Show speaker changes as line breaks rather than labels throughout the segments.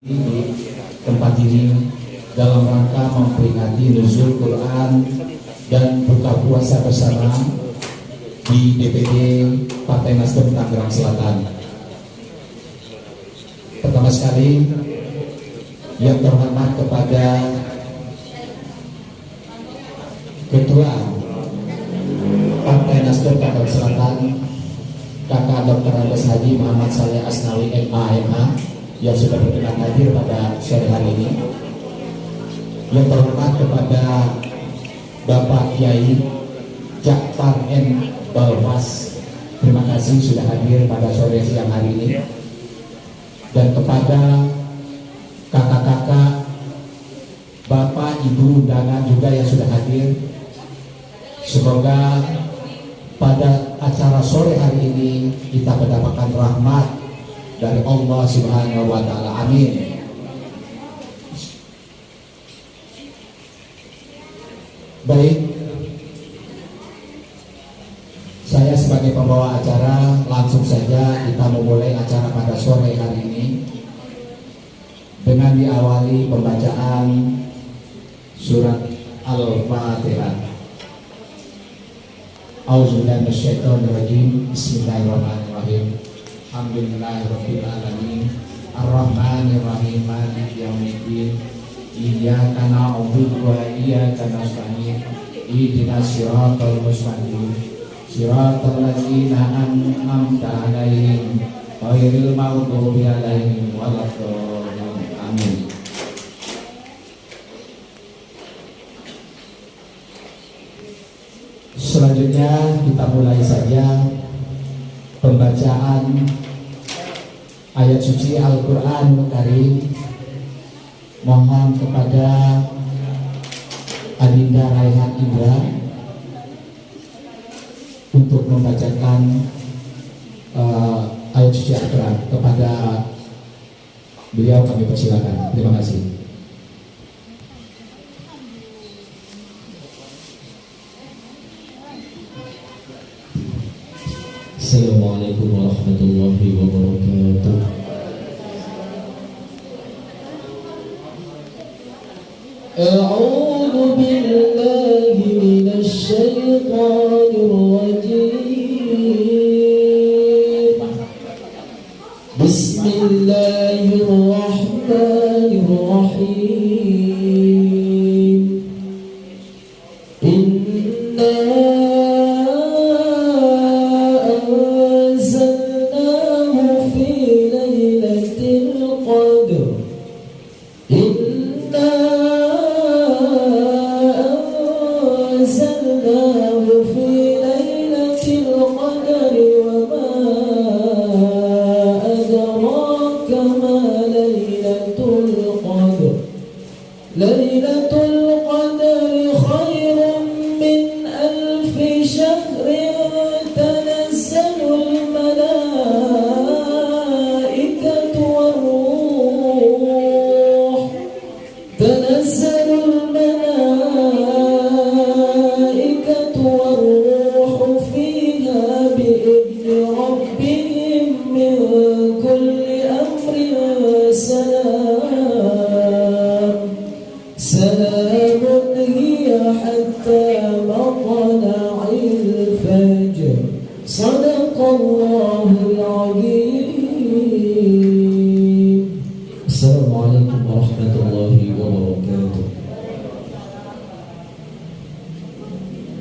di tempat ini dalam rangka memperingati nuzul Quran dan buka puasa bersama di DPD Partai Nasdem Tangerang Selatan. Pertama sekali yang terhormat kepada Ketua Partai Nasdem Tangerang Selatan, Kakak Dr. Andes Haji Muhammad Saleh Asnawi MA yang sudah berkenan hadir pada sore hari ini. Yang terhormat kepada Bapak Kiai Jakfar N. Balwas, terima kasih sudah hadir pada sore siang hari ini. Dan kepada kakak-kakak, bapak, ibu, undangan juga yang sudah hadir, semoga pada acara sore hari ini kita mendapatkan rahmat dari Allah Subhanahu wa Ta'ala. Amin. Baik, saya sebagai pembawa acara langsung saja kita memulai acara pada sore hari ini dengan diawali pembacaan surat Al-Fatihah. A'udzubillahi minasyaitonirrajim. Bismillahirrahmanirrahim. Alhamdulillahirabbil alamin. Arrahmanirrahim. Maliki yaumiddin. Iyyaka na'budu wa iyyaka nasta'in. Ihdinas siratal mustaqim. Siratal ladzina an'amta 'alaihim ghairil maghdubi 'alaihim waladdallin. Amin. Selanjutnya kita mulai saja pembacaan ayat suci Al-Quran Karim. Mohon kepada Adinda Raihan Indra untuk membacakan ayat suci Al-Quran. Kepada beliau kami persilakan. Terima kasih.
Assalamualaikum warahmatullahi wabarakatuh. A'udzu billahi minasy syaithanir rajim. Bismillahirrahmanirrahim.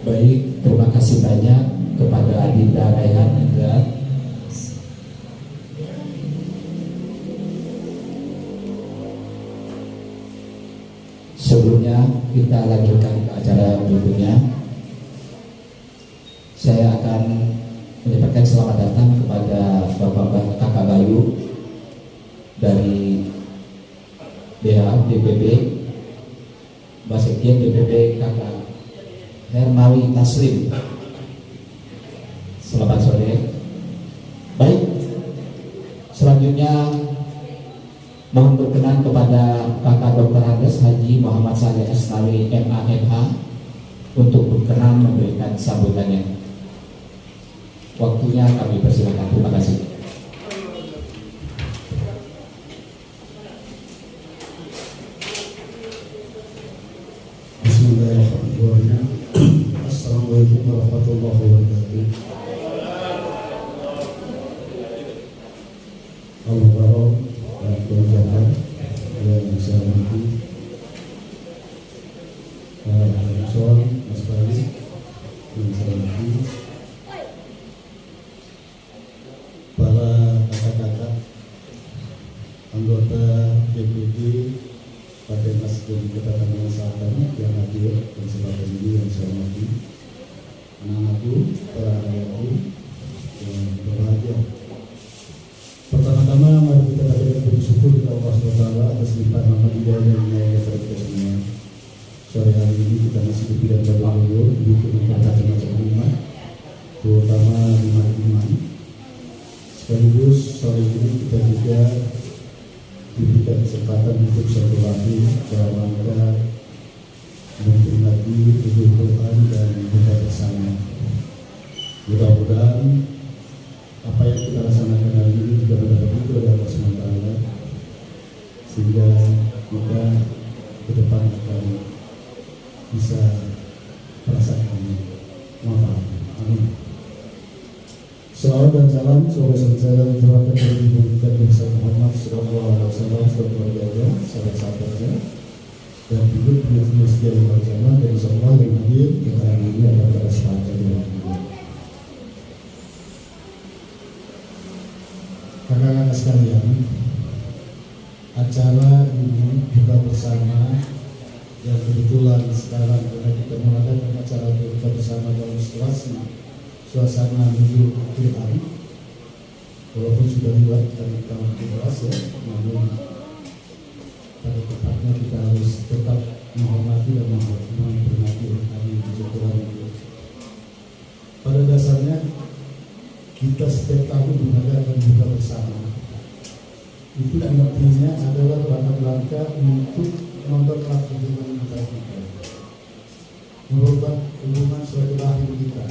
Baik, terima kasih banyak kepada Adinda Raihan Indra. Sebelumnya kita lanjutkan ke acara berikutnya. Saya akan menyampaikan selamat datang kepada Bapak Kakak Bayu dari DPP, Mbak Sekjen DPP Kakak Hermawi Taslim. Selamat sore. Baik, selanjutnya mohon berkenan kepada Kakak Dr. Andes Haji Muhammad Saleh Asnawi MA untuk berkenan memberikan sambutannya. Waktunya kami persilakan. Terima kasih.
Al-Mukarram dan keluarga yang bisa mengikuti Sol, Mas Bali, yang saya mengikuti para kakak-kakak anggota DPD Partai Nasdem Kota Tangerang Selatan yang hadir dan sebagai ini yang saya hormati, anak-anakku, para ayahku yang berbahagia. Pertama-tama mari kita katakan bersyukur kepada Allah SWT atas limpahan rahmat hidayah dan inayah kepada kita semua. Sore hari ini kita masih diberikan pada Allah didukung berbagai macam umat, terutama umat iman. Sekaligus sore ini kita juga diberikan kesempatan untuk satu lagi dalam rangka memperingati Idul Quran dan buka bersama. Mudah-mudahan apa yang kita laksanakan hari ini juga mendapat ridho dari Allah SWT, sehingga kita ke depan akan bisa merasakan manfaat. Amin. Salawat dan salam semoga selalu tercurahkan dari Ibu kita Nabi Muhammad SAW sebagai keluarga, sahabat-sahabatnya, dan hidup di setia di zaman dan semua yang hadir di hari ini adalah para sahabat yang hadir. Kakak-kakak sekalian, acara ini buka bersama yang kebetulan sekarang karena kita mengadakan acara buka bersama dalam suasana nuzul Quran, walaupun sudah lewat dari tahun 17 ya, namun pada tempatnya kita harus tetap menghormati dan memperingati hari nuzul Quran itu. Pada dasarnya kita setiap tahun mengadakan buka bersama. Itu artinya adalah langkah-langkah untuk mempererat hubungan antara kita, merubah hubungan silaturahim kita,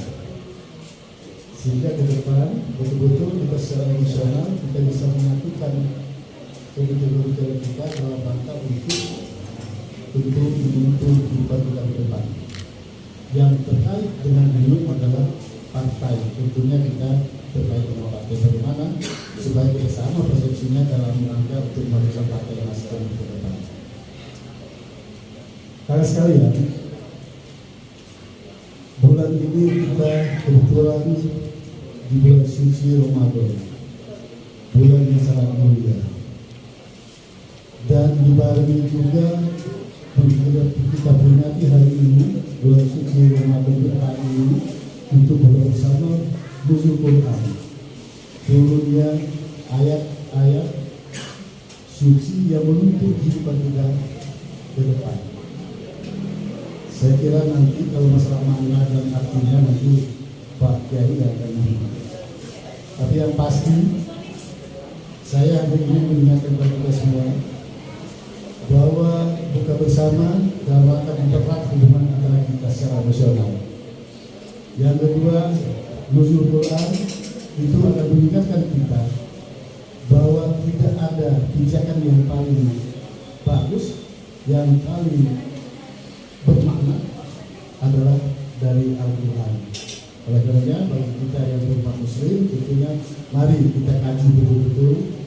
sehingga ke depan betul-betul kita secara emosional kita bisa menyatukan kebijakan kita dalam rangka untuk menuntun kehidupan kita ke depan. Yang terkait dengan ini adalah partai, tentunya kita terkait dengan partai bagaimana supaya kita sama persepsinya dalam rangka untuk melakukan partai Nasdem ke depan. Karena sekalian, bulan ini kita kebetulan di bulan suci Ramadan, bulan yang sangat mulia, dan dibarengi juga kita peringati hari ini bulan suci Ramadan hari ini untuk bersama nuzul Quran, turunnya ayat-ayat suci yang menuntut kehidupan kita ke depan. Saya kira nanti kalau masalah makna dan artinya nanti Pak Kiai akan mengingat. Tapi yang pasti saya hanya ingin mengingatkan kepada kita semua bahwa buka bersama dalam rangka mempererat hubungan antara kita secara emosional. Yang kedua, nuzul Quran itu akan mengingatkan kita bahwa tidak ada pijakan yang paling bagus, yang paling bermakna adalah dari Al-Quran. Oleh karenanya bagi kita yang berumat muslim, tentunya mari kita kaji betul-betul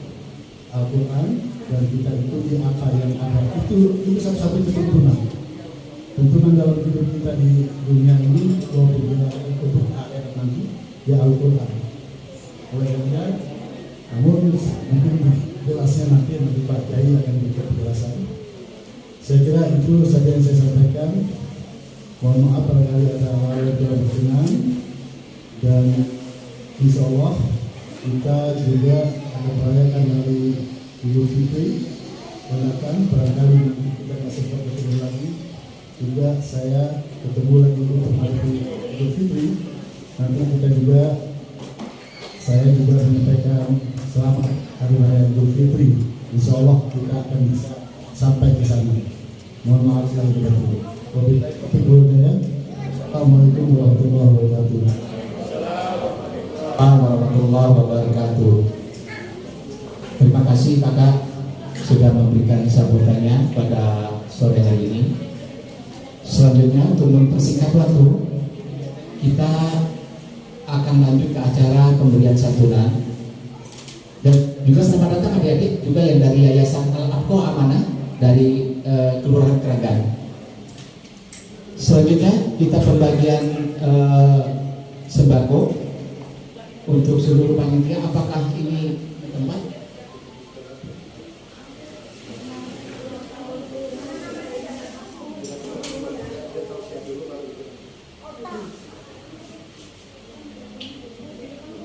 Al-Quran dan kita ikuti apa yang ada. Itu satu-satu tuntunan dalam hidup kita di dunia ini, walaupun kita ikut akhirat nanti ya Al-Quran. Oleh karenanya, namun mungkin jelasnya nanti Pak Kiai akan berikan penjelasan. Saya kira itu saja yang saya sampaikan. Mohon maaf barangkali ada hal yang tidak berkenan, dan insya Allah kita juga akan merayakan hari Idul Fitri. Bahkan barangkali nanti kita nggak sempat bertemu lagi, juga saya ketemu lagi untuk hari Idul Fitri. Nanti kita juga saya juga menyampaikan selamat hari raya Idul Fitri. Insya Allah kita akan bisa sampai ke sana. Mohon maaf yang berlaku. Assalamualaikum warahmatullahi wabarakatuh.
Warahmatullahi wabarakatuh. Terima kasih kakak sudah memberikan sambutannya pada sore hari ini. Selanjutnya untuk mempersingkat waktu, kita akan lanjut ke acara pemberian santunan Dan juga selamat datang adik-adik juga yang dari Yayasan Al-Aqqa Amanah dari Kelurahan Keranggan. Selanjutnya kita pembagian sembako untuk seluruh panitia. Apakah ini tempat?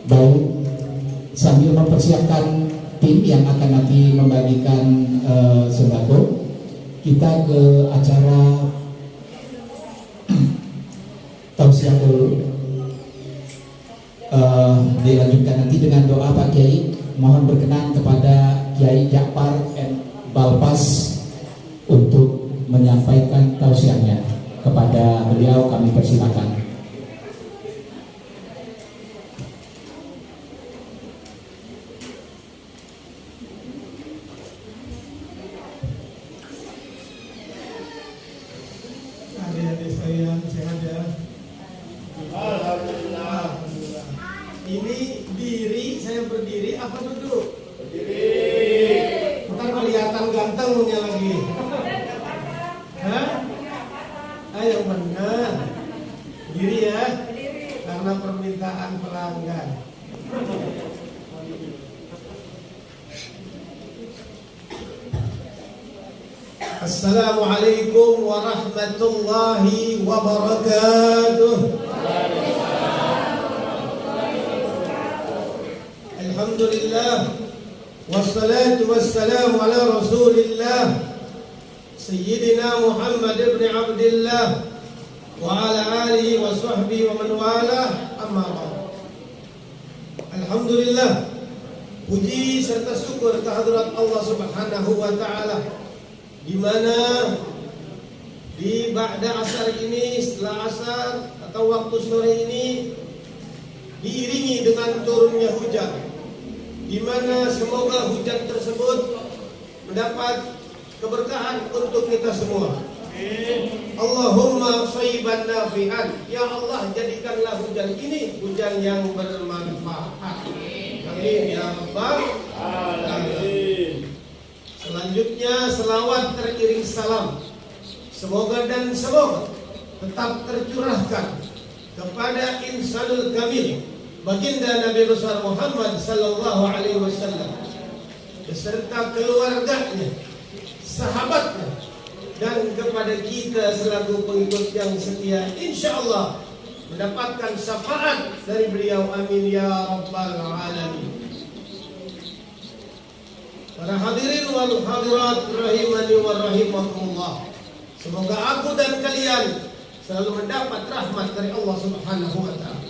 Baik, sambil mempersiapkan tim yang akan nanti membagikan sembako, kita ke acara tausiah dulu. Dilanjutkan nanti dengan doa Pak Kiai. Mohon berkenan kepada Kiai Ja'far M. Balpas untuk menyampaikan tausiahnya. Kepada beliau kami persilakan.
Adik-adik sekalian, sehat ya? Alhamdulillah. Ini diri, saya berdiri apa duduk? Berdiri. Ntar kelihatan gantengnya lagi. Hah? Ayo benar. Diri ya? Karena permintaan pelanggan. Assalamualaikum warahmatullahi wabarakatuh. Alhamdulillah, wassalatu wassalamu ala rasulillah Sayyidina Muhammad ibn Abdillah wa ala alihi wa sahbihi wa man wala, amma ba'd. Alhamdulillah, puji serta syukur kehadirat Allah Subhanahu wa taala, di mana di ba'da asar ini, setelah asar atau waktu sore ini diiringi dengan turunnya hujan, di mana semoga hujan tersebut mendapat keberkahan untuk kita semua. Allahumma shayban nafi'an. Ya Allah, jadikanlah hujan ini hujan yang bermanfaat. Amin ya rabbal alamin. Selanjutnya selawat teriring salam semoga tetap tercurahkan kepada insanul kamil, baginda Nabi besar Muhammad sallallahu alaihi wasallam beserta keluarganya, sahabatnya, dan kepada kita selaku pengikut yang setia, insyaallah mendapatkan syafaat dari beliau. Amin ya rabbal alamin. Para hadirin wal hadirat rahimani wa rahimakumullah, semoga aku dan kalian selalu mendapat rahmat dari Allah Subhanahu wa taala.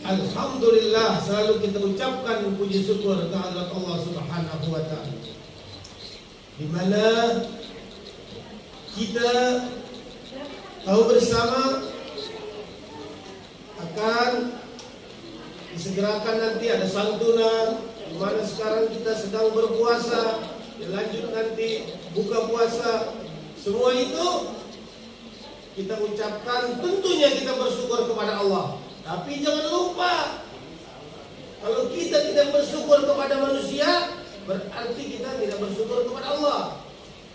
Alhamdulillah, selalu kita ucapkan puji syukur kehadirat Allah Subhanahu wa taala, di mana kita tahu bersama akan disegerakan nanti ada santunan, di mana sekarang kita sedang berpuasa, lanjut nanti buka puasa. Semua itu kita ucapkan, tentunya kita bersyukur kepada Allah. Tapi jangan lupa, kalau kita tidak bersyukur kepada manusia, berarti kita tidak bersyukur kepada Allah.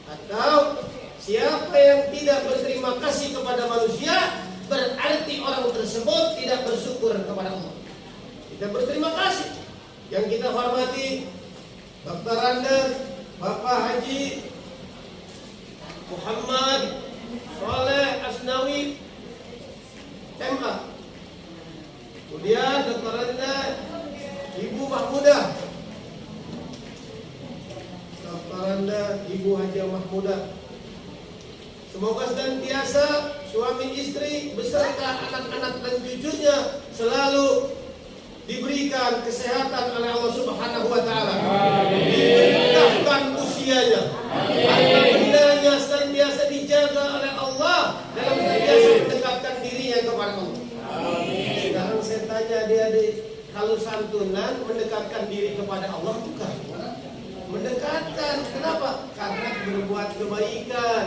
Atau siapa yang tidak berterima kasih kepada manusia, berarti orang tersebut tidak bersyukur kepada Allah. Kita berterima kasih. Yang kita hormati Dr. Randa, Bapak Haji Muhammad Saleh Asnawi MA, kemudian Dr. Randa Ibu Mahmudah, Dr. Randa Ibu Haji Mahmudah. Semoga senantiasa suami istri beserta anak-anak dan cucunya selalu diberikan kesehatan oleh Allah Subhanahu wa taala, diberkahkan usianya, harta bendanya senantiasa dijaga oleh Allah dalam senantiasa mendekatkan dirinya kepada Allah. Sekarang saya tanya adik-adik, kalau santunan mendekatkan diri kepada Allah bukan? Mendekatkan, kenapa? Karena berbuat kebaikan.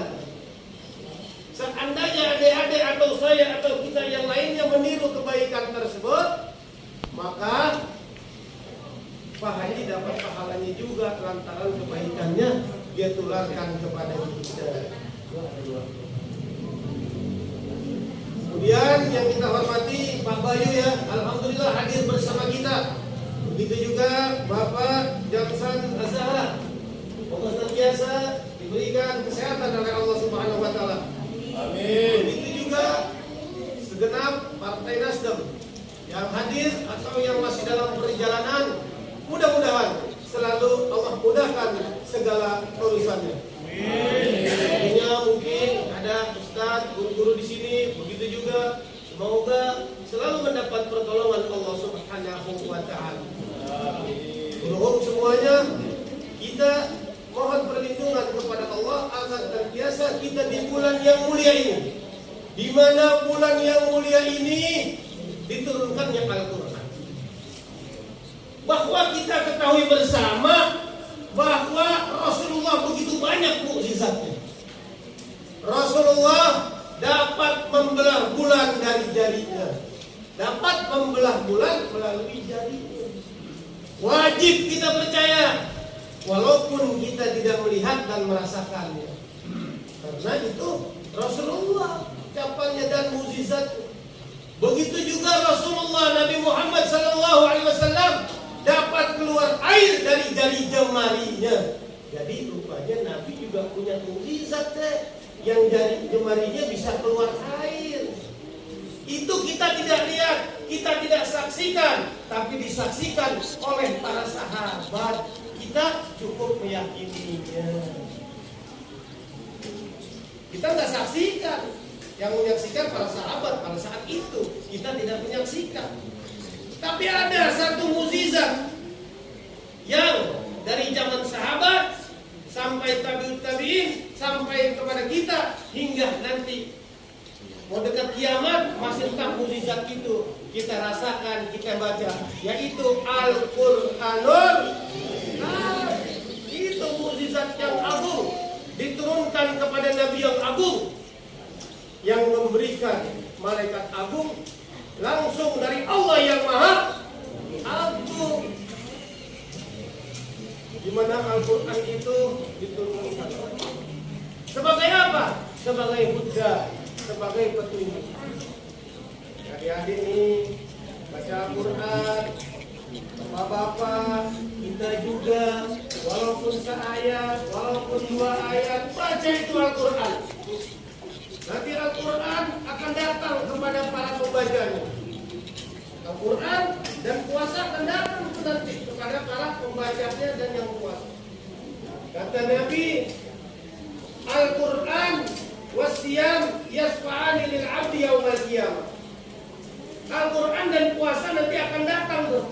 Seandainya adik-adik atau saya atau kita yang lainnya meniru kebaikan tersebut, maka Pak Haji dapat pahalanya juga lantaran kebaikannya dia tularkan kepada kita. Kemudian yang kita hormati Pak Bayu ya, alhamdulillah hadir bersama kita. Begitu juga Bapak Jamsan Azhar. Semoga senantiasa diberikan kesehatan oleh Allah Subhanahu wa taala. Amin. Begitu juga segenap Partai Nasdem yang hadir atau yang masih dalam perjalanan, mudah-mudahan selalu Allah mudahkan segala urusannya. Tentunya mungkin ada ustadz, guru-guru di sini, begitu juga semoga selalu mendapat pertolongan Allah Subhanahu wa taala. Berhubung semuanya kita mohon perlindungan kepada Allah agar terbiasa kita di bulan yang mulia ini, di mana bulan yang mulia ini diturunkannya Al-Quran. Bahwa kita ketahui bersama bahwa Rasulullah begitu banyak mukjizatnya. Rasulullah dapat membelah bulan dari jarinya, dapat membelah bulan melalui jarinya. Wajib kita percaya walaupun kita tidak melihat dan merasakannya, karena itu Rasulullah ucapannya dan mukjizatnya. Begitu juga Rasulullah Nabi Muhammad SAW dapat keluar air dari jari jemarinya. Jadi rupanya Nabi juga punya mukjizat yang jari jemarinya bisa keluar air. Itu kita tidak lihat, kita tidak saksikan, tapi disaksikan oleh para sahabat. Kita cukup meyakininya. Kita nggak saksikan, yang menyaksikan para sahabat pada saat itu. Kita tidak menyaksikan. Tapi ada satu mukjizat yang dari zaman sahabat sampai tabi'ut tabi'in sampai kepada kita hingga nanti mau dekat kiamat masih tetap mukjizat itu kita rasakan, kita baca, yaitu Al-Qur'anul. Itu mukjizat yang agung diturunkan kepada Nabi yang agung yang memberikan malaikat agung langsung dari Allah yang maha agung. Di mana Al-Quran itu diturunkan sebagai apa? Sebagai hujjah, sebagai petunjuk. Adik-adik ini baca Al-Quran, bapak-bapak kita juga walaupun seayat, walaupun 2 ayat, baca itu Al-Quran. Nanti Al-Quran akan datang kepada para pembacanya. Al-Quran dan puasa akan datang nanti kepada para pembacanya dan yang puasa. Kata Nabi, Al-Quran wasiyam yasfa'ani lil 'abdi yaumal qiyamah. Al-Quran dan puasa nanti akan datang tuh.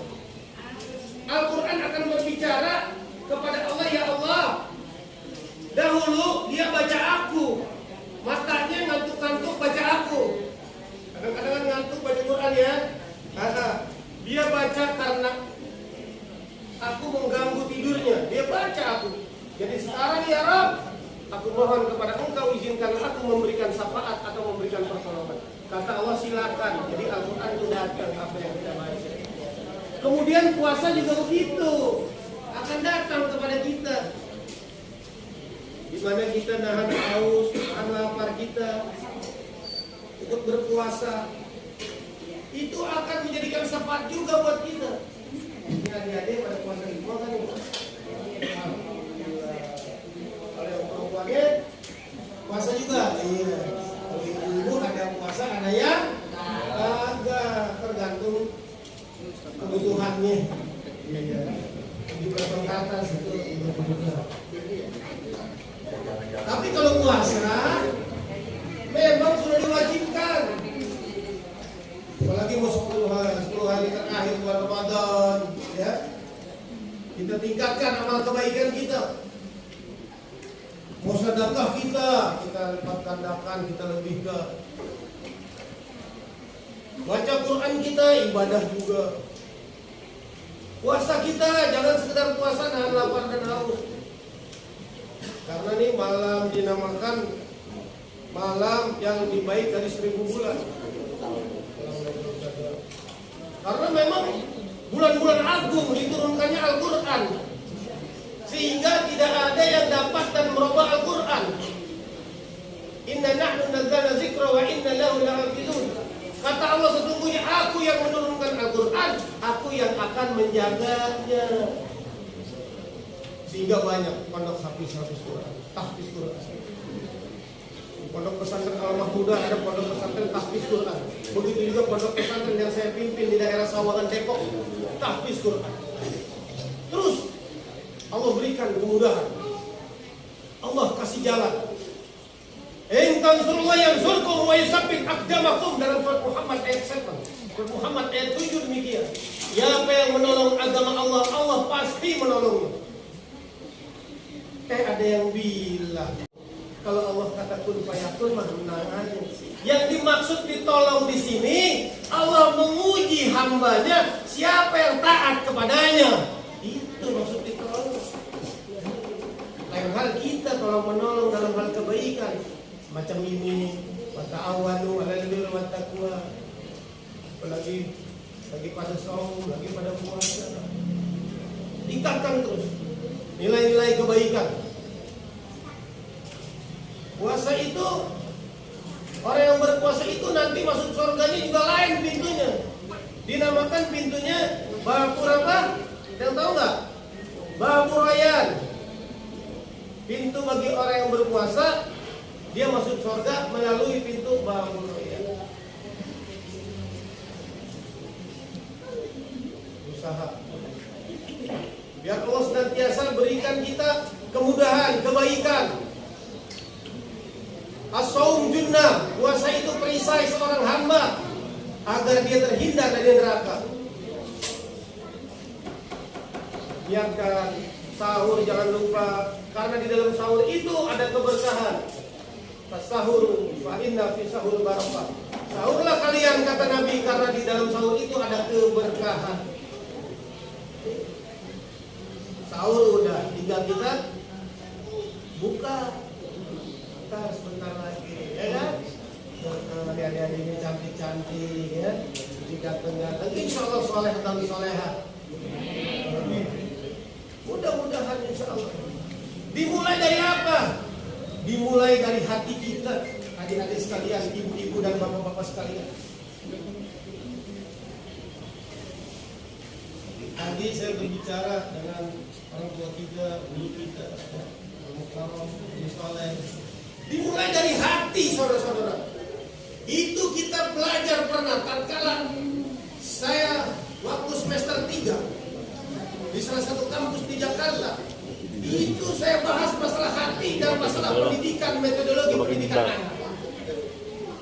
Al-Quran akan berbicara kepada Allah, ya Allah, dahulu dia baca aku, matanya ngantuk-ngantuk baca aku. Kadang-kadang ngantuk baca Quran ya. Dia baca karena aku mengganggu tidurnya. Dia baca aku. Jadi sekarang ya Rabb, aku mohon kepada Engkau izinkan aku memberikan syafaat atau memberikan pertolongan. Kata Allah silakan. Jadi Al-Quran itu datang apa yang kita baca. Kemudian puasa juga begitu, akan datang kepada kita. Di mana kita nahan haus, nahan lapar kita untuk berpuasa, itu akan menjadikan syafaat juga buat kita. Ini adik-adik pada puasa di rumah kan? Alhamdulillah. Kalau yang perempuannya puasa juga, iya. Kalau ibu ada puasa, ada yang agak tergantung kebutuhannya. Iya. Di belakang ke atas itu. Tapi kalau puasa memang sudah diwajibkan. Apalagi mau 10 hari terakhir bulan Ramadan, ya. Kita tingkatkan amal kebaikan kita. Mau sedekah kita lipat gandakan, kita lebihkan. Baca Quran kita ibadah juga. Puasa kita jangan sekedar puasa nahan lapar dan haus. Karena ini malam dinamakan malam yang lebih baik dari 1000 bulan. Karena memang bulan-bulan agung diturunkannya Al-Quran, sehingga tidak ada yang dapat dan merubah Al-Quran. Inna nahnu nazzalna dzikra wa inna lahu lahafizun. Kata Allah, sesungguhnya aku yang menurunkan Al-Quran, aku yang akan menjaganya. Sehingga banyak pondok hafiz Quran, tahfiz Quran. Pondok pesantren Al-Mahmudah ada pondok pesantren tahfiz Quran. Begitu juga pondok pesantren yang saya pimpin di daerah Sawangan Depok, tahfiz Quran. Terus Allah berikan kemudahan, Allah kasih jalan. In tansurullah yansurkum wa yusabbit aqdamakum, dalam surat Muhammad ayat 7. Surat Muhammad ayat 7 demikian. Siapa yang menolong agama Allah, Allah pasti menolongnya. Ada yang bilang kalau Allah kata kun fayakun mah menang aja. Yang dimaksud ditolong di sini, Allah menguji hambanya siapa yang taat kepadanya. Itu maksud ditolong. Lain hal kita kalau menolong dalam hal kebaikan macam ini, wata'awanu 'alal birri wat taqwa. Apalagi lagi pada saum, lagi pada puasa. Tingkatkan terus nilai-nilai kebaikan. Puasa itu, orang yang berpuasa itu nanti masuk surganya juga lain pintunya. Dinamakan pintunya Babur apa? Yang tahu nggak? Babur Rayyan. Pintu bagi orang yang berpuasa, dia masuk surga melalui pintu Babur Rayyan. Usaha. Biar Allah senantiasa berikan kita kemudahan, kebaikan. As-saum junnah, puasa itu perisai seorang hamba agar dia terhindar dari neraka. Biarkan sahur, jangan lupa, karena di dalam sahur itu ada keberkahan. Sahur, fa inna fi sahur barakah. Sahurlah kalian, kata Nabi, karena di dalam sahur itu ada keberkahan. Sahur udah, tinggal kita buka sebentar lagi, ya kan? Adik-adik ini cantik-cantik, ya. Jika tengah, insya Allah soleh dan soleha. Mudah-mudahan insya Allah. Dimulai dari apa? Dimulai dari hati kita, adik-adik sekalian, ibu-ibu dan bapak-bapak sekalian. Tadi saya berbicara dengan orang tua kita, guru kita, Mukarram, soleh. Dimulai dari hati, saudara-saudara. Itu kita belajar pernah tatkala saya waktu semester 3 di salah satu kampus di Jakarta. Itu saya bahas masalah hati dan masalah pendidikan, metodologi pendidikan anak.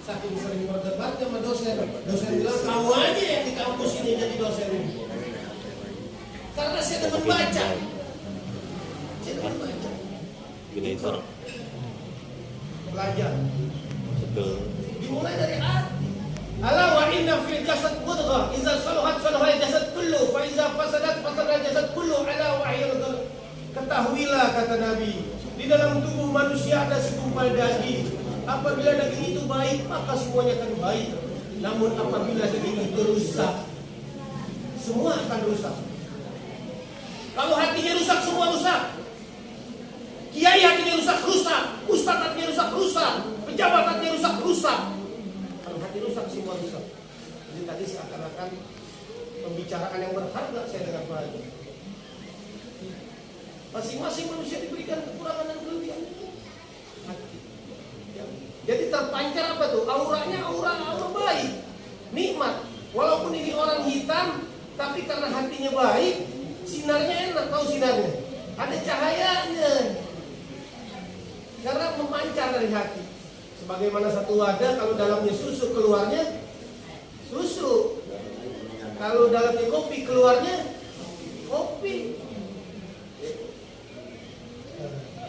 Saking sering berdebat sama dosen bilang, kamu aja yang di kampus ini jadi dosen. Karena saya demen baca.
Gini itu
Belajar.
betul.
Dimulai dari hati. Ala wa inna fil jasad mudghah, idza salahat salaha jasad kullu, fa idza fasadat fasada jasad kullu, ala wa hiya. Ketahuilah, kata Nabi, di dalam tubuh manusia ada segumpal daging. Apabila daging itu baik, maka semuanya akan baik. Namun apabila daging itu rusak, semua akan rusak. Kalau hatinya rusak, semua rusak. Kiai hatinya rusak, ustadz hatinya rusak, pejabat hatinya rusak. Kalau hati rusak, semua rusak. Jadi tadi seakan-akan pembicaraan yang berharga saya dengar lagi. Masing-masing manusia diberikan kekurangan dan kelebihan. Hati. Ya. Jadi terpancar apa tuh? Auranya aura baik, nikmat. Walaupun ini orang hitam, tapi karena hatinya baik, sinarnya enak. Tahu sinarnya? Ada cahayanya. Karena memancar dari hati. Sebagaimana satu wadah, kalau dalamnya susu, keluarnya susu. Kalau dalamnya kopi, keluarnya kopi.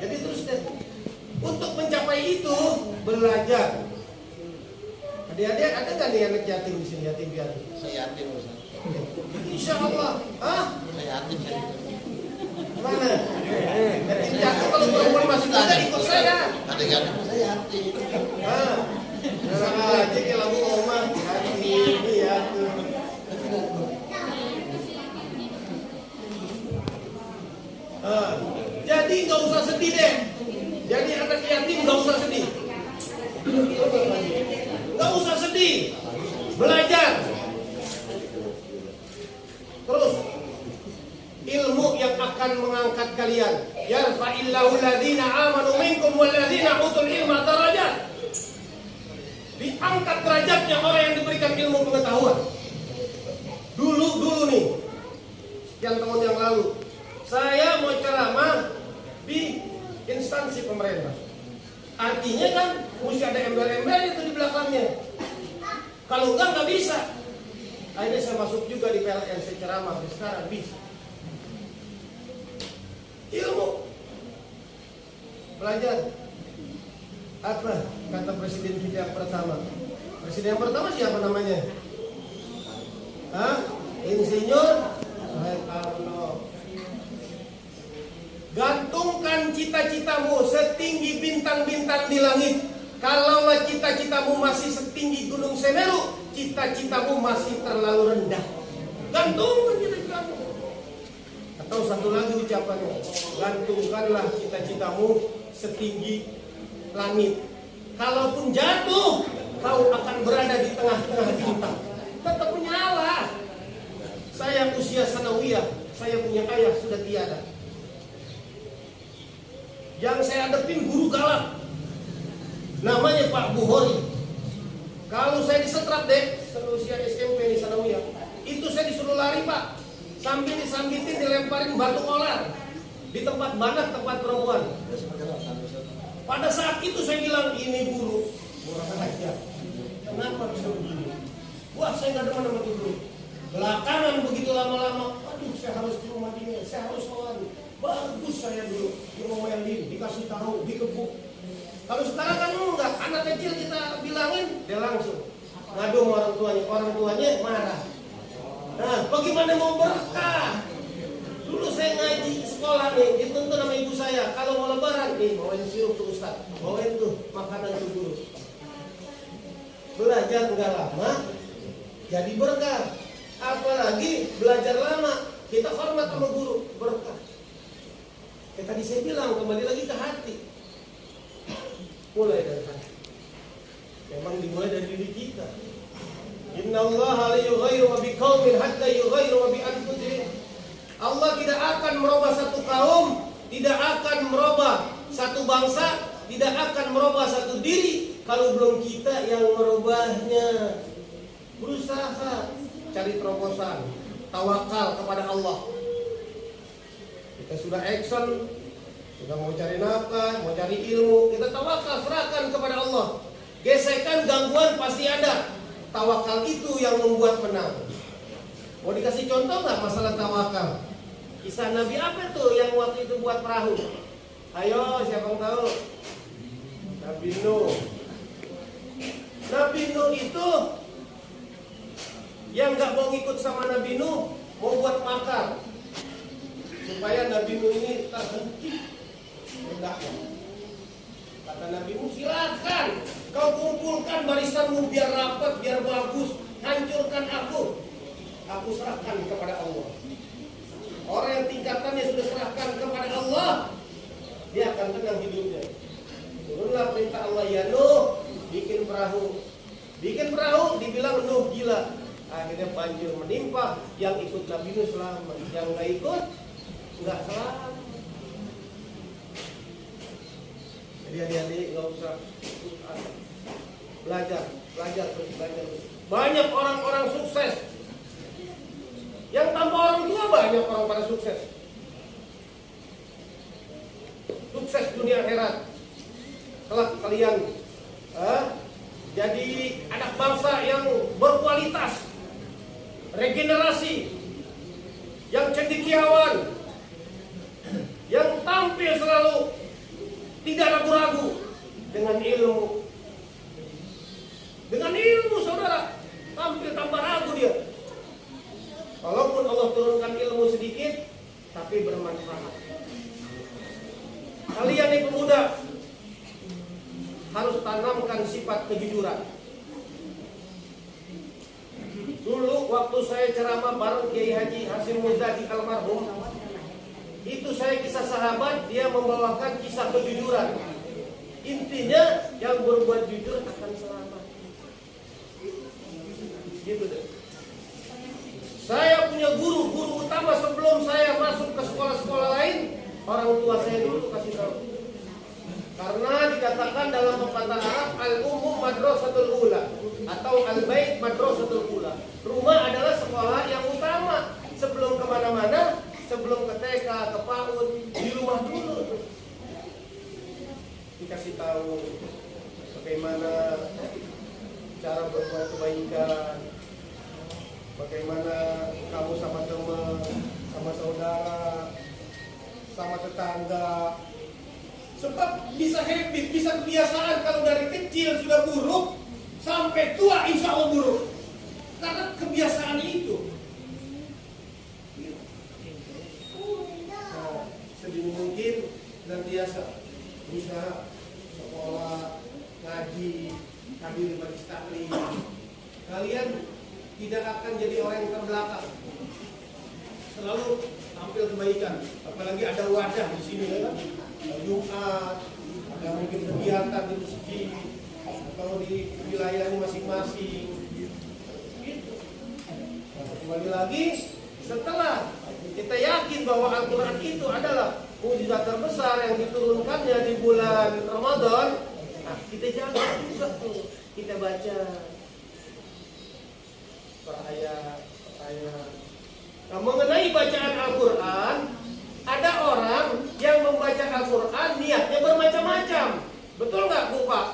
Jadi terus deh. Untuk mencapai itu, belajar. Adik-adik, ada kan nih anak yatim di sini, yatim piatu?
Saya yatim, Ustaz.
Insya Allah.
Saya yatim.
Mana? Yatim piatu kalau perempuan masih muda ikut saya.
Ada yatim, saya yatim.
Aja ke lagu omah, yatim piatu. Jadi nggak usah sedih deh. Jadi anak yatim nggak usah sedih. Nggak usah sedih. Belajar. Terus ilmu yang akan mengangkat kalian. Yarfa'illahu alladhina amanu minkum walladzina utul ilma darajat. Diangkat derajatnya orang yang diberikan ilmu pengetahuan. Dulu nih, sekian tahun yang lalu, saya mau ceramah di instansi pemerintah. Artinya kan mesti ada embel-embel itu di belakangnya. Kalau enggak nggak bisa. Akhirnya saya masuk juga di PLN, saya ceramah sekarang bisa. Ilmu, belajar. Apa kata presiden kita yang pertama? Presiden yang pertama siapa namanya? Insinyur Soekarno. Gantungkan cita-citamu setinggi bintang-bintang di langit. Kalaulah cita-citamu masih setinggi Gunung Semeru, cita-citamu masih terlalu rendah. Gantungkan cita-citamu. Atau satu lagi ucapannya, gantungkanlah cita-citamu setinggi langit. Kalaupun jatuh, kau akan berada di tengah-tengah bintang. Tetap menyala. Saya usia sanawiyah, saya punya ayah sudah tiada. Yang saya hadapin guru galak, namanya Pak Buhori. Kalau saya disetrap deh, seusia SMP di sanawiyah, itu saya disuruh lari Pak, sambil disambitin dilemparin batu kolar di tempat banak, tempat perempuan. Pada saat itu saya bilang, ini guru murah aja. Kenapa bisa begini? Wah, saya nggak demen sama itu guru. Belakangan begitu lama-lama, aduh saya harus ke rumah dia, saya harus sholat. Bagus saya dulu di rumah yang dikasih tahu, dikebuk. Kalau sekarang kan enggak, anak kecil kita bilangin, dia langsung ngadu sama orang tuanya marah. Nah, bagaimana mau berkah? Dulu saya ngaji sekolah nih, dituntun sama ibu saya, kalau mau lebaran nih, bawain sirup tuh Ustaz, bawain tuh makanan tuh guru. Belajar enggak lama, jadi berkah. Apalagi belajar lama, kita hormat sama guru, berkah. Kayak tadi saya bilang, kembali lagi ke hati. Mulai dari hati. Memang dimulai dari diri kita. Innallaha la yughayyiru ma biqaumin hatta yughayyiru ma bi anfusihim. Allah tidak akan merubah satu kaum, tidak akan merubah satu bangsa, tidak akan merubah satu diri kalau belum kita yang merubahnya. Berusaha cari terobosan, tawakal kepada Allah. Kita sudah action, sudah mau cari nafkah, mau cari ilmu, kita tawakal, serahkan kepada Allah. Gesekan, gangguan pasti ada. Tawakal itu yang membuat menang. Mau dikasih contoh nggak masalah tawakal? Kisah Nabi apa tuh yang waktu itu buat perahu? Ayo, siapa yang tahu? Nabi Nuh. Nabi Nuh itu yang nggak mau ikut sama Nabi Nuh, mau buat makar supaya Nabi Nuh ini terhenti berdakwah. Kata Nabi Nuh, silakan kau kumpulkan barisanmu biar rapat, biar bagus, hancurkan aku serahkan kepada Allah. Orang yang tingkatannya sudah serahkan kepada Allah, dia akan tenang hidupnya. Turunlah perintah Allah, ya Nuh, bikin perahu. Bikin perahu, dibilang Nuh gila. Akhirnya banjir menimpa, yang ikut Nabi Nuh selamat, yang nggak ikut nggak selamat. Jadi adik-adik nggak usah belajar. Banyak orang-orang sukses yang tanpa orang tua, banyak orang pada sukses. Sukses dunia akhirat. Kelak kalian jadi anak bangsa yang berkualitas, regenerasi, yang cendekiawan, yang tampil selalu tidak ragu-ragu dengan ilmu. Dengan ilmu saudara, tampil tanpa ragu dia. Walaupun Allah turunkan ilmu sedikit, tapi bermanfaat. Kalian nih pemuda harus tanamkan sifat kejujuran. Dulu waktu saya ceramah bareng Kiai Haji Hasyim Muzadi almarhum, Itu saya kisah sahabat, dia membawakan kisah kejujuran. Intinya yang berbuat jujur akan selamat. Gitu deh. Saya punya guru utama sebelum saya masuk ke sekolah-sekolah lain, orang tua saya dulu kasih tahu. Karena dikatakan dalam pepatah Arab, al-ummu madrasatul ula atau al-bait madrasatul ula. Rumah adalah sekolah yang utama. Sebelum kemana-mana, sebelum ke TK, ke PAUD, di rumah dulu. Dikasih tahu bagaimana cara berbuat kebaikan, bagaimana kamu sama teman, sama saudara, sama tetangga. Sebab bisa habit, bisa kebiasaan. Kalau dari kecil sudah buruk, sampai tua insya Allah buruk. Karena kebiasaan itu. Nah, sedini mungkin senantiasa bisa sekolah, ngaji, hadir di majelis taklim. Kalian tidak akan jadi orang yang terbelakang. Selalu tampil kebaikan. Apalagi ada wadah di sini ya. Jumat, ada mungkin kegiatan di masjid atau di wilayahnya masing-masing. Gitu. Nah, kembali lagi setelah kita yakin bahwa Al-Quran itu adalah mukjizat terbesar yang diturunkannya di bulan Ramadan, nah kita jaga juga tuh, kita baca per ayat. Nah, mengenai bacaan Al-Quran, ada orang yang membaca Al-Quran niatnya bermacam-macam. Betul nggak Bu Pak?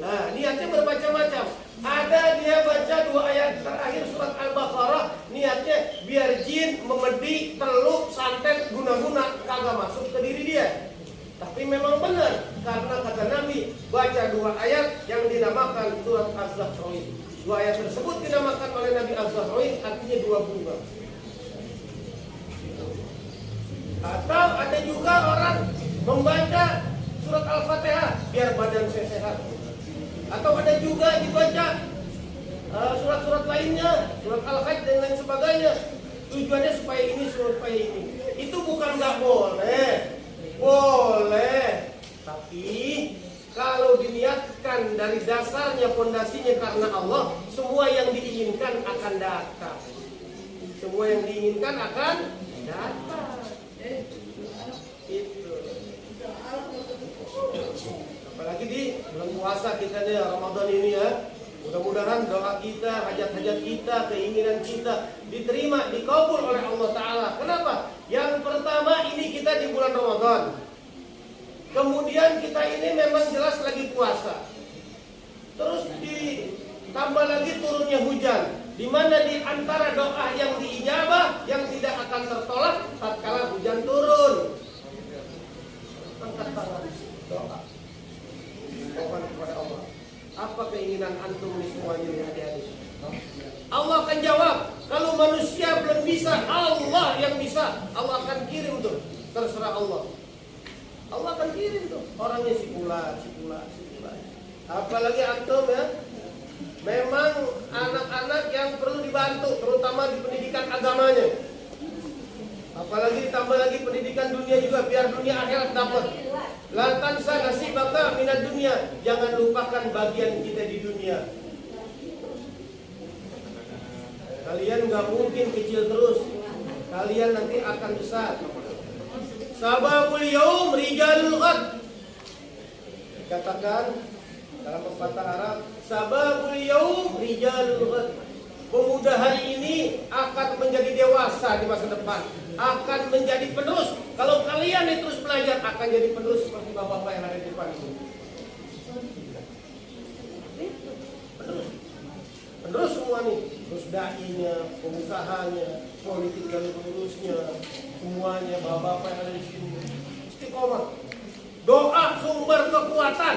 Nah, niatnya bermacam-macam. Ada dia baca 2 ayat terakhir surat Al-Baqarah, niatnya biar jin, memedi, teluk, santet, guna-guna kagak masuk ke diri dia. Tapi memang benar, karena kata Nabi, baca 2 ayat yang dinamakan surat Az-Zahrain. 2 ayat tersebut dinamakan oleh Nabi Az-Zahrain, artinya 2 bunga. Atau ada juga orang membaca surat Al-Fatihah biar badan saya sehat. Atau ada juga dibaca surat-surat lainnya, surat Al-Hajj dan lain sebagainya. Tujuannya supaya ini, supaya ini. Itu bukan nggak boleh, boleh. Tapi kalau diniatkan dari dasarnya, fondasinya karena Allah, semua yang diinginkan akan datang. Semua yang diinginkan akan datang. Itu. Apalagi di bulan puasa kita nih, Ramadan ini ya. Mudah-mudahan doa kita, hajat-hajat kita, keinginan kita diterima, dikabul oleh Allah Ta'ala. Kenapa? Yang pertama ini kita di bulan Ramadan. Kemudian kita ini memang jelas lagi puasa. Terus ditambah lagi turunnya hujan. Di mana di antara doa yang diijabah, yang tidak akan tertolak tatkala hujan turun. Angkat tangan, doa. Mohon kepada Allah. Apa keinginan antum nih semuanya nih adik-adik? Allah akan jawab. Kalau manusia belum bisa, Allah yang bisa. Allah akan kirim tuh. Terserah Allah. Allah akan kirim tuh. Orangnya si pula. Apalagi antum ya. Memang anak-anak yang perlu dibantu, terutama di pendidikan agamanya. Apalagi tambah lagi pendidikan dunia juga, biar dunia akhirat dapat. La tansa nasibaka minad dunia. Jangan lupakan bagian kita di dunia. Kalian nggak mungkin kecil terus. Kalian nanti akan besar. Sababul yaum rijalul ghad. Dikatakan dalam pepatah Arab, sababul yaum rijalul ghad. Pemuda hari ini akan menjadi dewasa di masa depan, akan menjadi penerus. Kalau kalian terus belajar, akan jadi penerus seperti bapak-bapak yang ada di depan ini. Penerus semua nih, terus dai-nya, pengusahanya, politik dan pengurusnya, semuanya bapak-bapak yang ada di sini. Istiqomah. Doa sumber kekuatan.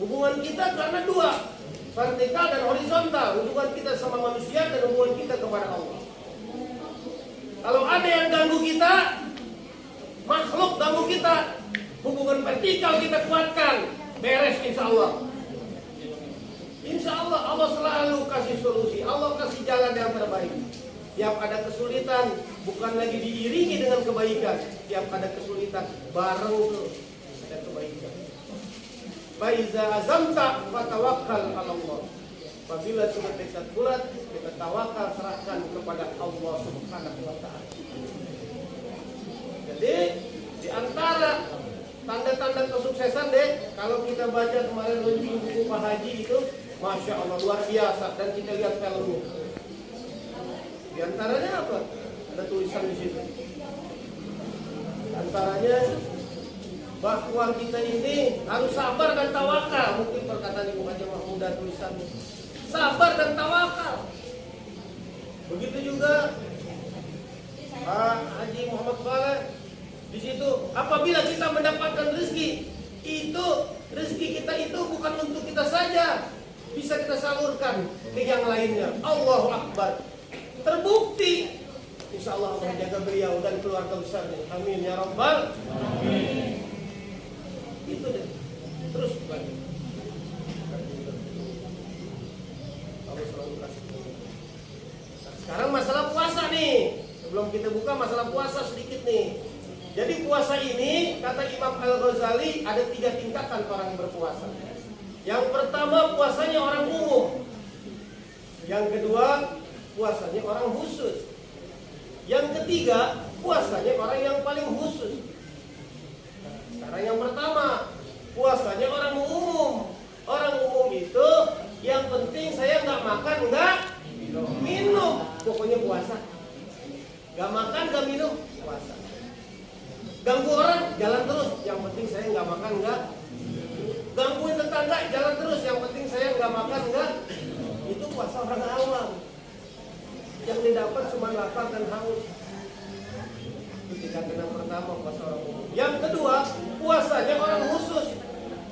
Hubungan kita karena 2. Vertikal dan horizontal, hubungan kita sama manusia dan hubungan kita kepada Allah. Kalau ada yang ganggu kita, makhluk ganggu kita, hubungan vertikal kita kuatkan, beres insya Allah. Insya Allah, Allah selalu kasih solusi, Allah kasih jalan yang terbaik. Tiap ada kesulitan, bukan lagi diiringi dengan kebaikan. Tiap ada kesulitan, bareng tuh ada kebaikan. Faiza azamta fatawakkal 'ala Allah. Apabila sudah tekad bulat, kita tawakal, serahkan kepada Allah Subhanahu wa taala. Jadi di antara tanda-tanda kesuksesan deh, kalau kita baca kemarin buku Pak Haji itu, Masya Allah luar biasa, dan kita lihat filmnya. Di antaranya apa? Ada tulisan di situ. Di antaranya bahwa kita ini harus sabar dan tawakal. Mungkin perkataan Ibu Haji Mahmudah tulisannya. Sabar dan tawakal. Begitu juga Pak Haji Muhammad Saleh di situ. Apabila kita mendapatkan rezeki, itu rezeki kita itu bukan untuk kita saja, bisa kita salurkan ke yang lainnya. Allahu Akbar. Terbukti. Insya Allah Allah menjaga beliau dan keluarga besarnya. Amin ya Rabbal. Amin. Itu deh. Terus lagi. Sekarang masalah puasa nih. Sebelum kita buka masalah puasa sedikit nih. Jadi puasa ini kata Imam Al-Ghazali ada 3 tingkatan orang berpuasa. Yang pertama puasanya orang umum. Yang kedua puasanya orang khusus. Yang ketiga puasanya orang yang paling khusus. Sekarang yang pertama puasanya orang umum. Orang umum itu yang penting saya nggak makan nggak minum, pokoknya puasa. Nggak makan nggak minum puasa. Ganggu orang jalan terus, yang penting saya nggak makan nggak. Gangguin tetangga jalan terus, yang penting saya nggak makan nggak. Itu puasa orang awam. Yang didapat cuma lapar dan haus. Itu tingkatan yang pertama puasa orang umum. Yang kedua puasanya orang khusus.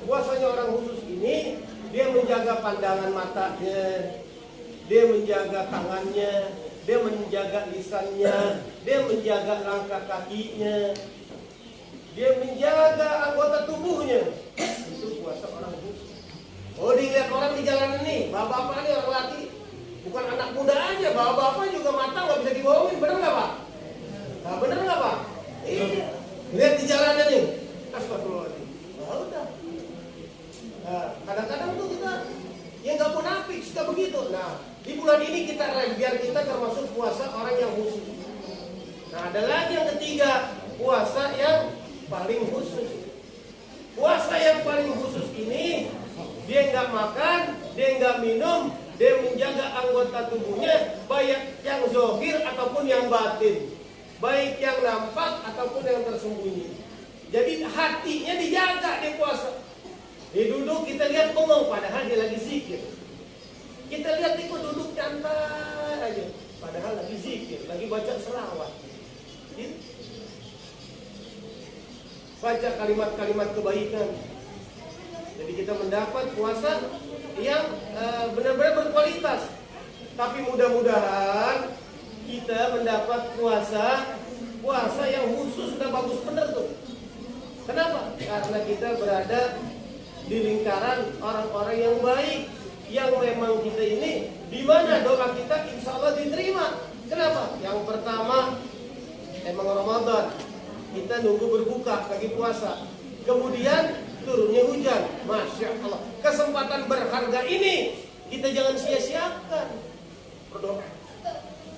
Puasanya orang khusus ini dia menjaga pandangan matanya, dia menjaga tangannya, dia menjaga lisannya, dia menjaga langkah kakinya, dia menjaga anggota tubuhnya. Itu puasa orang khusus. Oh, dilihat orang di jalan ini, bapak-bapak ini orang laki, bukan anak muda aja, bapak-bapak juga mata nggak bisa dibohongin, bener nggak Pak? Nah, bener nggak Pak? Iya. Lihat di jalanan nih, astagfirullahaladzim. Nah, udah. Nah, kadang-kadang tuh kita ya nggak munafik suka begitu. Nah, di bulan ini kita biar kita termasuk puasa orang yang khusus. Nah, ada lagi yang ketiga, puasa yang paling khusus. Puasa yang paling khusus ini dia nggak makan, dia nggak minum, dia menjaga anggota tubuhnya, baik yang zahir ataupun yang batin, baik yang nampak ataupun yang tersembunyi. Jadi hatinya dijaga di puasa. Dia duduk kita lihat bengong, padahal dia lagi zikir. Kita lihat dia duduk santai aja, padahal lagi zikir, lagi baca selawat. Baca kalimat-kalimat kebaikan. Jadi kita mendapat puasa yang benar-benar berkualitas. Tapi mudah-mudahan kita mendapat puasa yang khusus sudah bagus benar tuh. Kenapa? Karena kita berada di lingkaran orang-orang yang baik, yang memang kita ini di mana doa kita insya Allah diterima. Kenapa? Yang pertama emang Ramadan, kita nunggu berbuka lagi puasa. Kemudian turunnya hujan, Masya Allah. Kesempatan berharga ini kita jangan sia-siakan. Berdoa.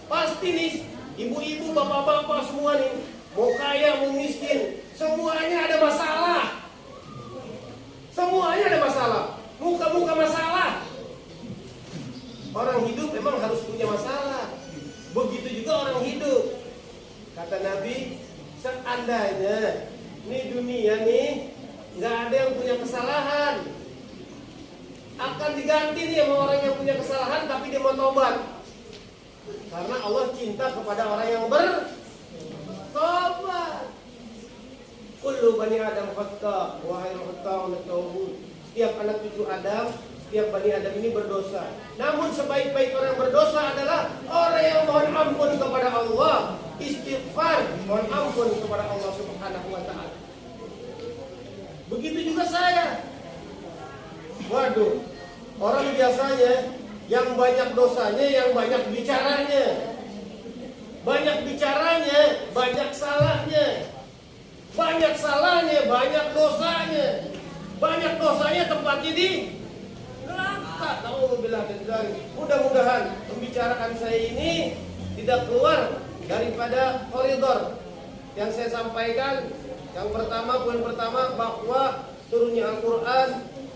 Pasti nih, ibu-ibu, bapak-bapak semua nih, mau kaya, mau miskin, semuanya ada masalah. Semuanya ada masalah. Muka-muka masalah. Orang hidup memang harus punya masalah. Begitu juga orang hidup. Kata Nabi, seandainya ini dunia nih nggak ada yang punya kesalahan, akan diganti nih sama orang yang punya kesalahan tapi dia mau tobat. Karena Allah cinta kepada orang yang bertobat. Kullu bani Adam khata wa khairul khata'un at-tawwabun. Setiap anak cucu Adam, setiap bani Adam ini berdosa. Namun sebaik-baik orang berdosa adalah orang yang mohon ampun kepada Allah, istighfar, mohon ampun kepada Allah Subhanahu wa taala. Begitu juga saya. Waduh, orang biasanya yang banyak dosanya, yang banyak bicaranya. banyak bicaranya, banyak salahnya. Banyak salahnya, banyak dosanya. Banyak dosanya tempatnya di neraka. Nauzubillah min dzalik. Mudah-mudahan pembicaraan saya ini tidak keluar daripada koridor yang saya sampaikan. Yang pertama, poin pertama, bahwa turunnya Al-Quran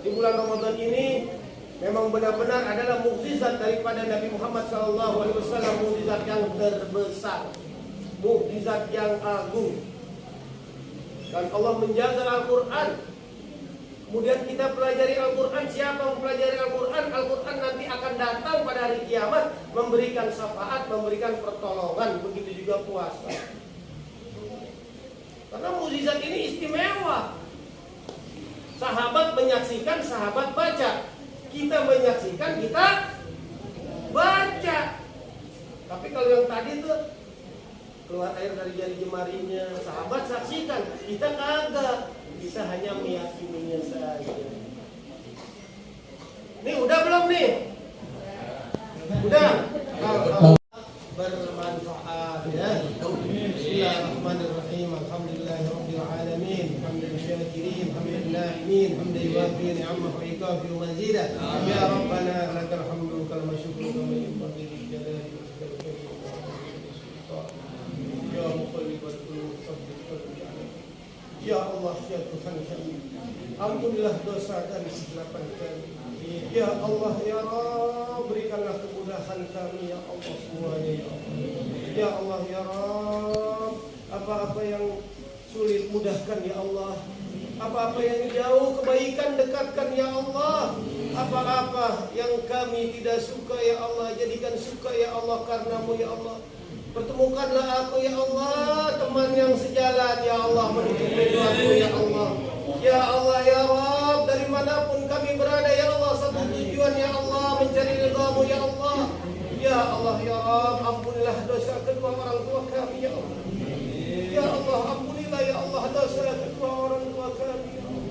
di bulan Ramadan ini memang benar-benar adalah mukjizat daripada Nabi Muhammad SAW, mukjizat yang terbesar, mukjizat yang agung. Dan Allah menjaga Al-Quran. Kemudian kita pelajari Al-Quran. Siapa mempelajari Al-Quran? Al-Quran nanti akan datang pada hari kiamat, memberikan syafaat, memberikan pertolongan. Begitu juga puasa. Karena mukjizat ini istimewa. Sahabat menyaksikan, sahabat baca. Kita menyaksikan, kita baca. Tapi kalau yang tadi tuh keluar air dari jari jemarinya, sahabat saksikan, kita kagak. Kita hanya meyakininya saja. Nih udah belum nih? Udah. Bermanfaat ya. Bismillahirrahmanirrahim. Alhamdulillahirabbil alamin. Hamdan syakirin, hamdan na'imin, hamdan yuwafi ni'amahu wa yukafi mazidah. Ya Rabbana lakal hamdu kal masyukru kama yanbaghi li jalali wajhika. Ya muqallibal qulub tsabbit qalbi 'ala. Ya Allah, ya Tuhan kami, ampunilah dosa dan kesilapan kami. Ya Allah, ya Rabb, berikanlah kemudahan kami, ya Allah semuanya, ya Allah. Ya Allah, ya Rabb, apa-apa yang sulit mudahkan, ya Allah. Apa-apa yang jauh kebaikan dekatkan, ya Allah. Apa-apa yang kami tidak suka, ya Allah, jadikan suka, ya Allah, karenamu, ya Allah. Pertemukanlah aku, ya Allah, teman yang sejalan, ya Allah, menuju ridhomu, ya Allah. Ya Allah, ya Rabb, dari manapun kami berada, ya Allah, satu tujuan, ya Allah, mencari ridhamu, ya Allah. Ya Allah, ya Rabb, ampunilah dosa kedua orang tua kami, ya Allah. Ya Allah, ampunilah, ya Allah, dosa kedua orang tua kami, ya Allah.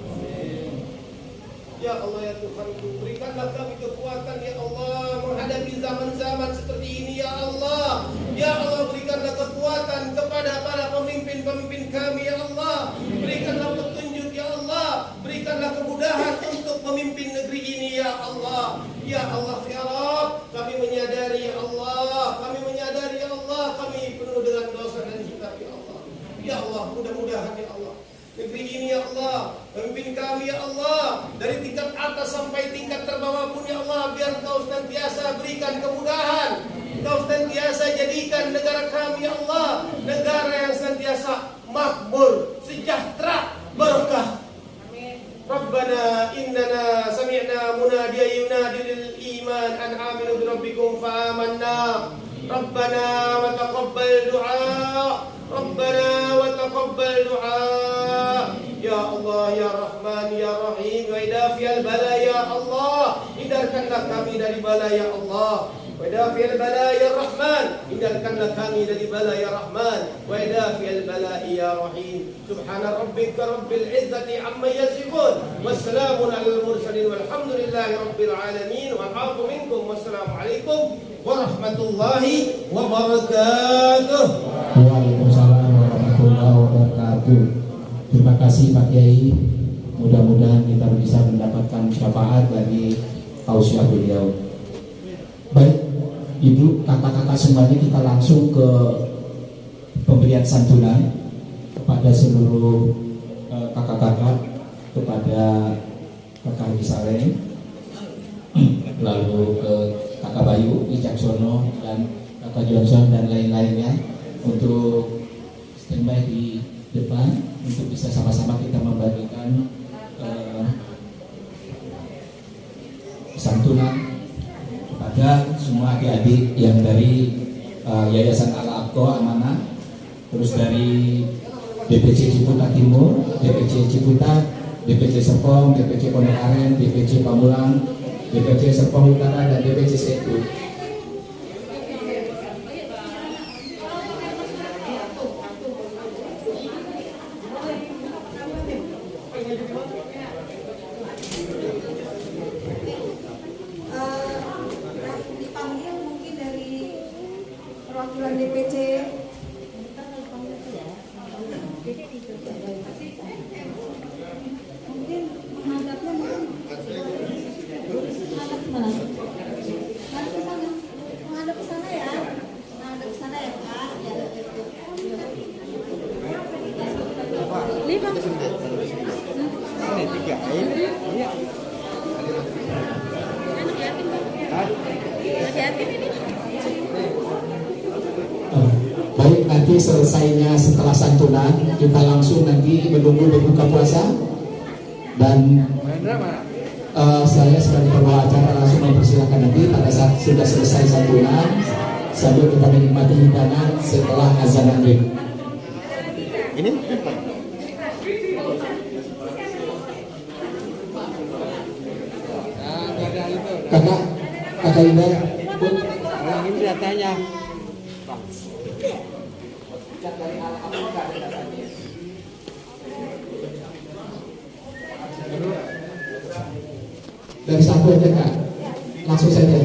Ya Allah, ya Tuhanku, berikanlah kami kekuatan, ya Allah, menghadapi zaman-zaman seperti ini, ya Allah. Ya Allah, berikanlah kekuatan kepada para pemimpin-pemimpin kami, ya Allah. Berikanlah petunjuk, ya Allah. Berikanlah kemudahan untuk memimpin negeri ini, ya Allah. Ya Allah, ya Rabb, kami menyadari, ya Allah, kami menyadari, ya Allah, kami penuh dengan dosa dan hisab, ya Allah. Ya Allah, mudah-mudahan, ya Allah, negeri ini, ya Allah, pemimpin kami, ya Allah, dari tingkat atas sampai tingkat terbawah pun, ya Allah, biar Engkau senantiasa berikan kemudahan. Engkau senantiasa jadikan negara kami, ya Allah, negara yang senantiasa makmur, sejahtera, berkah. Rabbana innana sami'na munadiyan yunadi lil iman an aminu bi rabbikum fa amanna. Rabbana wa taqabbal du'a. Rabbana wa taqabbal du'a. Ya Allah, ya Rahman, ya Rahim, wa idafiyal bala, ya Allah, hindarkanlah kami dari bala, ya Allah. Wa idafiyal bala, ya Rahman, hindarkanlah kami dari bala, ya Rahman. Wa idafiyal bala, ya Rahim. Subhana rabbika rabbil izzati amma yasifun. Wassalamun alal mursalin walhamdulillahi rabbil alamin. Wal afu minkum. Wassalamu alaikum warahmatullahi wabarakatuh.
Waalaikumsalam warahmatullahi wabarakatuh. Terima kasih Pak Kiai. Mudah-mudahan kita bisa mendapatkan syafaat dari tausiah beliau. Baik, Ibu, kakak-kakak semuanya, kita langsung ke pemberian santunan kepada seluruh kakak-kakak, kepada kakak Haji Saleh, lalu ke kakak Bayu, Wicaksono, dan kakak Johnson dan lain-lainnya untuk standby di depan untuk bisa sama-sama kita membagikan santunan kepada semua adik-adik yang dari Yayasan Al-Aqqa Amanah, terus dari DPC Ciputat Timur, DPC Ciputat, DPC Serpong, DPC Pondok Aren, DPC Pamulang, DPC Serpong Utara, dan DPC Setu.
Dipanggil mungkin dari perwakilan DPC
Baik, nanti selesainya setelah santunan kita langsung nanti menunggu berbuka puasa dan saya sebagai pembawa acara langsung mempersilahkan nanti pada saat sudah selesai santunan sambil kita menikmati hidangan setelah azan maghrib.
Ini
kakak Indah,
orang ini datanya.
dari satu aja kak, langsung saja.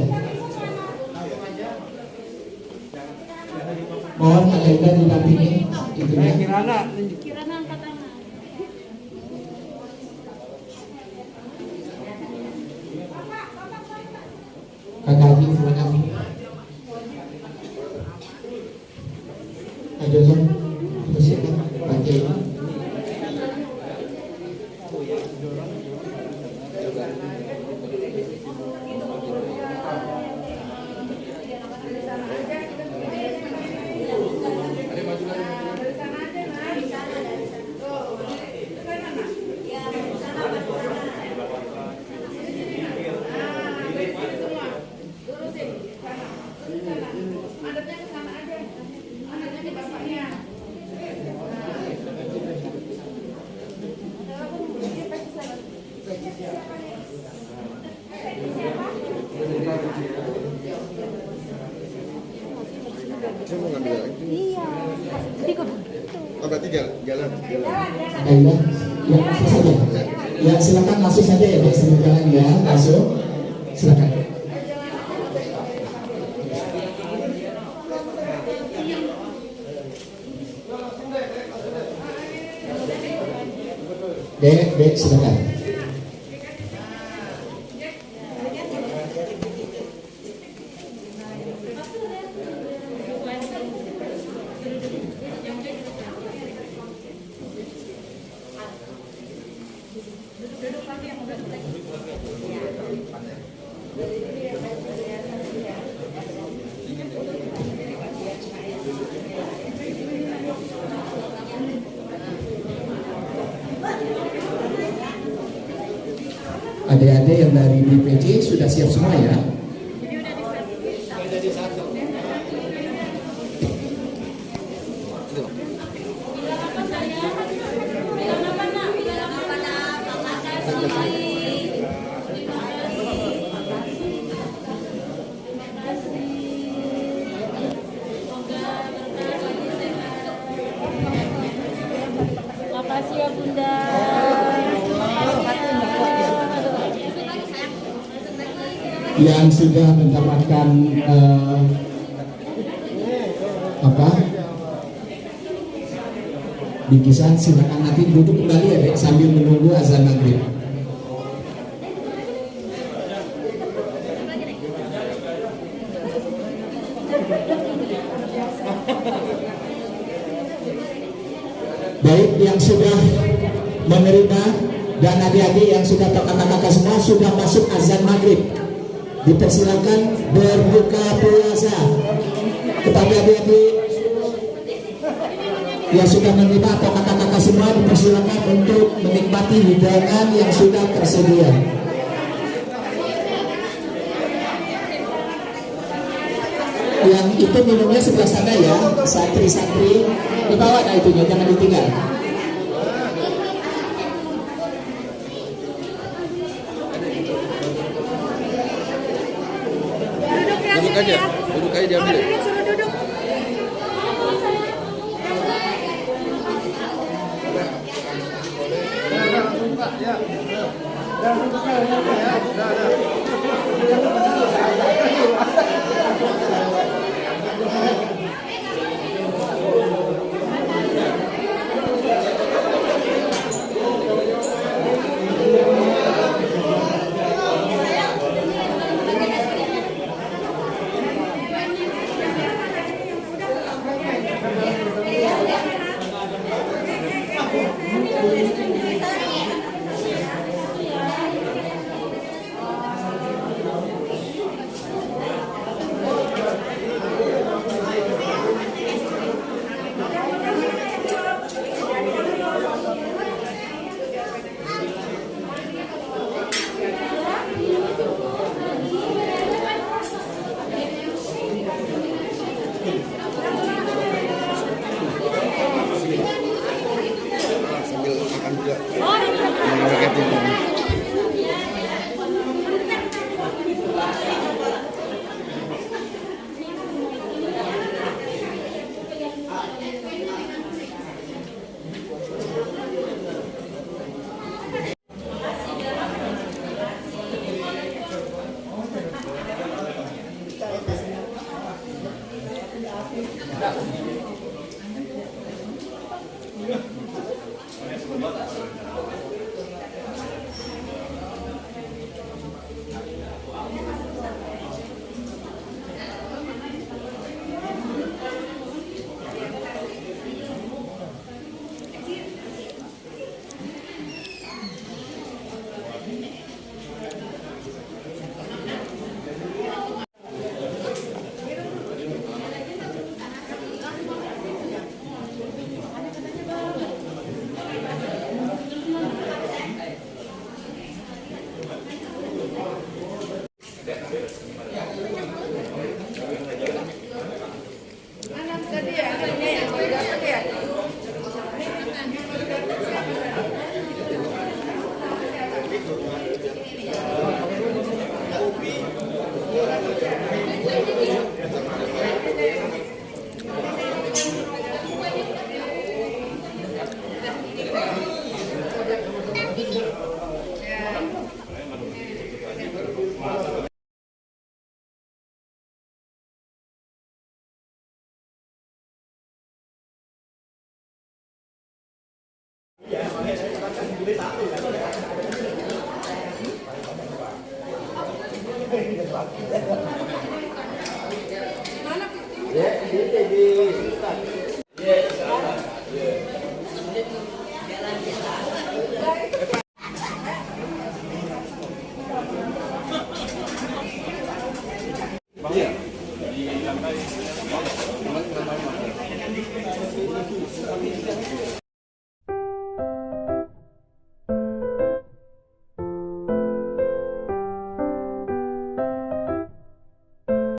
Mohon kakak Indah didampingi itunya.
Kirana angkat tangan.
Kakak Haji, silakan. Ayo Zon, persiapkan baca ini. Kakak Indah, ya langsung saja. Ya silakan langsung saja ya Dek, sambil jalan ya, langsung. Silakan. Dek, silakan. Adik-adik yang dari BPC sudah siap semua ya?
Makasih ya Bunda.
Yang sudah mendapatkan bingkisan silakan nanti duduk kembali ya Dek, sambil menunggu azan maghrib. Baik, yang sudah menerima dan adik-adik yang sudah kakak-kakak semua sudah masuk azan maghrib, dipersilakan berbuka puasa. Kepada adik-adik yang sudah menerima atau kakak-kakak semua dipersilakan untuk menikmati hidangan yang sudah tersedia. Yang itu minumnya sebelah sana ya, santri-santri dibawa, nah itunya jangan ditinggal.
Duduk aja diambil.
Suruh duduk.
ya, makanya saya katakan pilih satu kan.